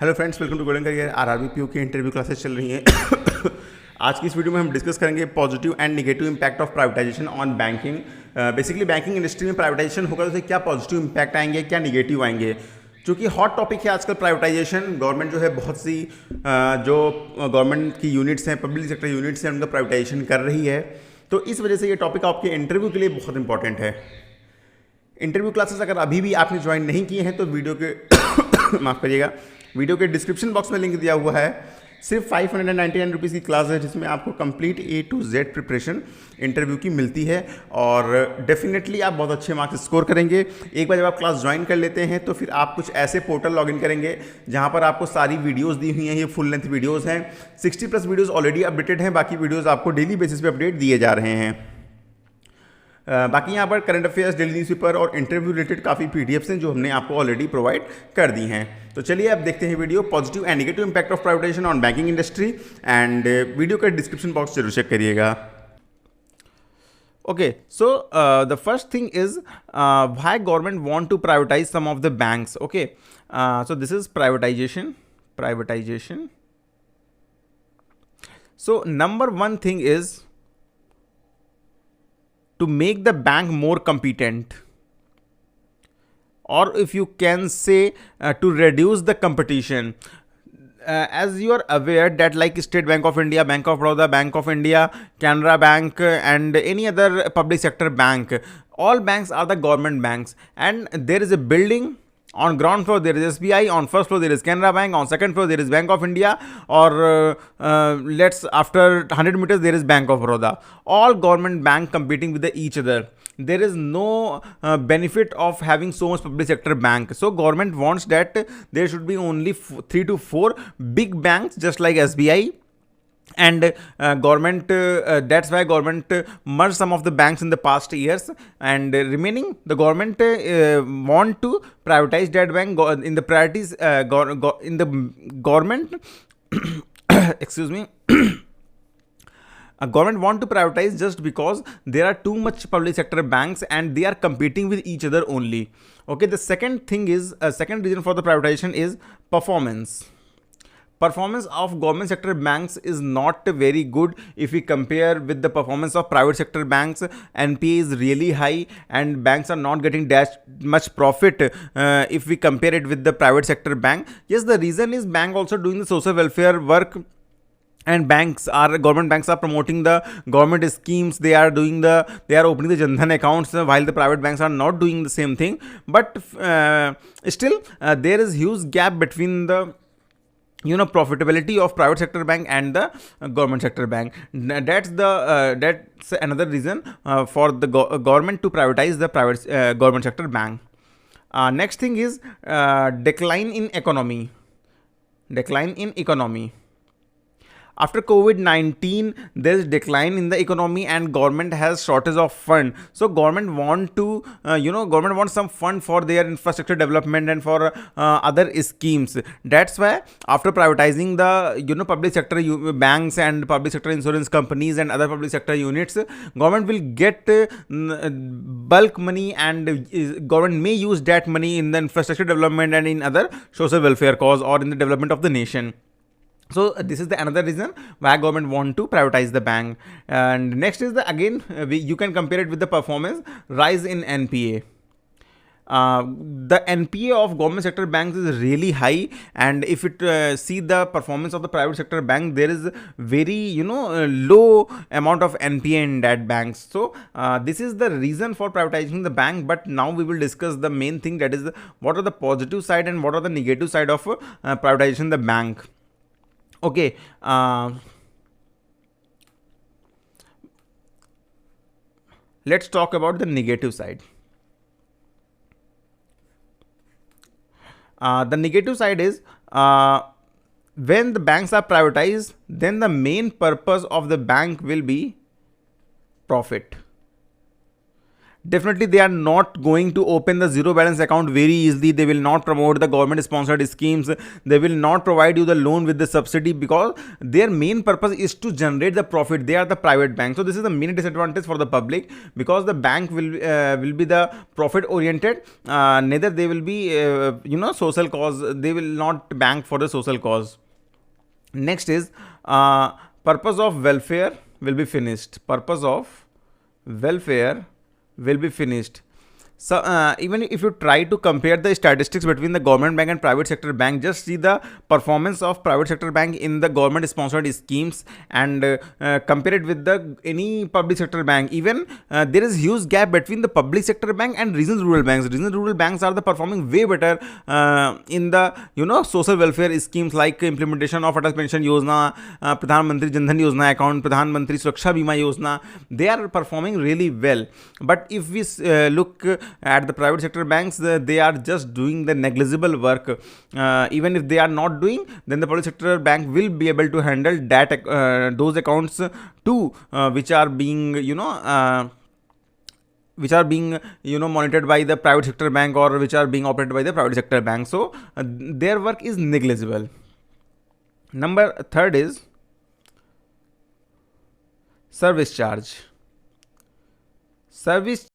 Hello friends, welcome to golden career. RRB PO की interview classes चल रही हैं। आज की इस वीडियो में हम डिस्कस करेंगे positive and negative impact of privatisation on banking. Basically banking industry में प्राइवेटाइजेशन होगा तो उससे क्या पॉजिटिव इंपैक्ट आएंगे, क्या निगेटिव आएंगे। चूँकि हॉट टॉपिक है आजकल प्राइवेटाइजेशन। गवर्नमेंट जो है बहुत सी जो गवर्नमेंट की यूनिट्स हैं, पब्लिक सेक्टर यूनिट्स हैं, उनका प्राइवेटाइजेशन कर रही है। तो इस वजह से ये टॉपिक आपके इंटरव्यू के लिए बहुत इंपॉर्टेंट है। इंटरव्यू क्लासेस अगर अभी भी आपने ज्वाइन नहीं किए हैं तो वीडियो के माफ़ करिएगा, वीडियो के डिस्क्रिप्शन बॉक्स में लिंक दिया हुआ है। सिर्फ 599 रुपीज़ की क्लास है जिसमें आपको complete A to Z preparation interview की मिलती है और डेफिनेटली आप बहुत अच्छे मार्क्स स्कोर करेंगे। एक बार जब आप क्लास ज्वाइन कर लेते हैं तो फिर आप कुछ ऐसे पोर्टल लॉगिन करेंगे जहां पर आपको सारी वीडियोस दी हुई हैं। ये फुल लेंथ वीडियोस हैं, 60+ वीडियोस ऑलरेडी अपडेटेड हैं, बाकी वीडियोस आपको डेली बेसिस पे अपडेट दिए जा रहे हैं। बाकी यहाँ पर करंट अफेयर्स, डेली न्यूज़पेपर और इंटरव्यू रिलेटेड काफ़ी पीडीएफ्स हैं जो हमने आपको ऑलरेडी प्रोवाइड कर दी हैं। तो चलिए अब देखते हैं video positive and negative impact of privatisation on banking industry. And video का डिस्क्रिप्शन बॉक्स जरूर चेक करिएगा। Okay, so the first thing is why government want to privatize some of the banks. Okay, so this is privatization. So number one thing is to make the bank more competent, or if you can say to reduce the competition. As you are aware that like State Bank of India, Bank of Baroda, Bank of India, Canara Bank and any other public sector bank, all banks are the government banks, and there is a building. On ground floor there is SBI, on first floor there is Canara Bank, on second floor there is Bank of India, or let's after 100 meters there is Bank of Baroda. All government bank competing with each other. There is no benefit of having so much public sector bank. So government wants that there should be only 3 to 4 big banks just like SBI. And government that's why government merged some of the banks in the past years, and remaining the government want to privatize that bank in the priorities in the government excuse me. Government want to privatize just because there are too much public sector banks and they are competing with each other only. Okay, the second thing is second reason for the privatization is performance. Performance of government sector banks is not very good if we compare with the performance of private sector banks. NPA is really high and banks are not getting that much profit if we compare it with the private sector bank. Yes, the reason is bank also doing the social welfare work, and government banks are promoting the government schemes. They are opening the Jan Dhan accounts, while the private banks are not doing the same thing. But still there is huge gap between the profitability of private sector bank and the government sector bank. That's another reason for the government to privatize the private government sector bank. Next thing is decline in economy. After COVID-19, there is decline in the economy and government has shortage of fund. So government want to, government wants some fund for their infrastructure development and for other schemes. That's why after privatizing the, public sector banks and public sector insurance companies and other public sector units, government will get bulk money, and government may use that money in the infrastructure development and in other social welfare cause or in the development of the nation. So this is the another reason why government want to privatize the bank. And next is you can compare it with the performance rise in NPA. The NPA of government sector banks is really high, and if it see the performance of the private sector bank, there is very low amount of NPA in that banks. So this is the reason for privatizing the bank. But now we will discuss the main thing, that is what are the positive side and what are the negative side of privatization the bank. Okay, let's talk about the negative side. The negative side is when the banks are privatized, then the main purpose of the bank will be profit. Definitely they are not going to open the zero balance account very easily. They will not promote the government sponsored schemes. They will not provide you the loan with the subsidy, because their main purpose is to generate the profit. They are the private bank. So this is the main disadvantage for the public, because the bank will be the profit oriented. Neither they will be social cause. They will not bank for the social cause. Next is purpose of welfare will be finished. Purpose of welfare will be finished. So even if you try to compare the statistics between the government bank and private sector bank, just see the performance of private sector bank in the government sponsored schemes, and compare it with the any public sector bank. Even there is huge gap between the public sector bank and regional rural banks. Regional rural banks are the performing way better in the social welfare schemes like implementation of Atal Pension Yojana, Pradhan Mantri Jan Dhan Yojana account, Pradhan Mantri Suraksha Bima Yojana. They are performing really well. But if we look at the private sector banks, they are just doing the negligible work. Even if they are not doing, then the public sector bank will be able to handle that those accounts too, which are being monitored by the private sector bank, or which are being operated by the private sector bank. So their work is negligible. Number third is service charge. Service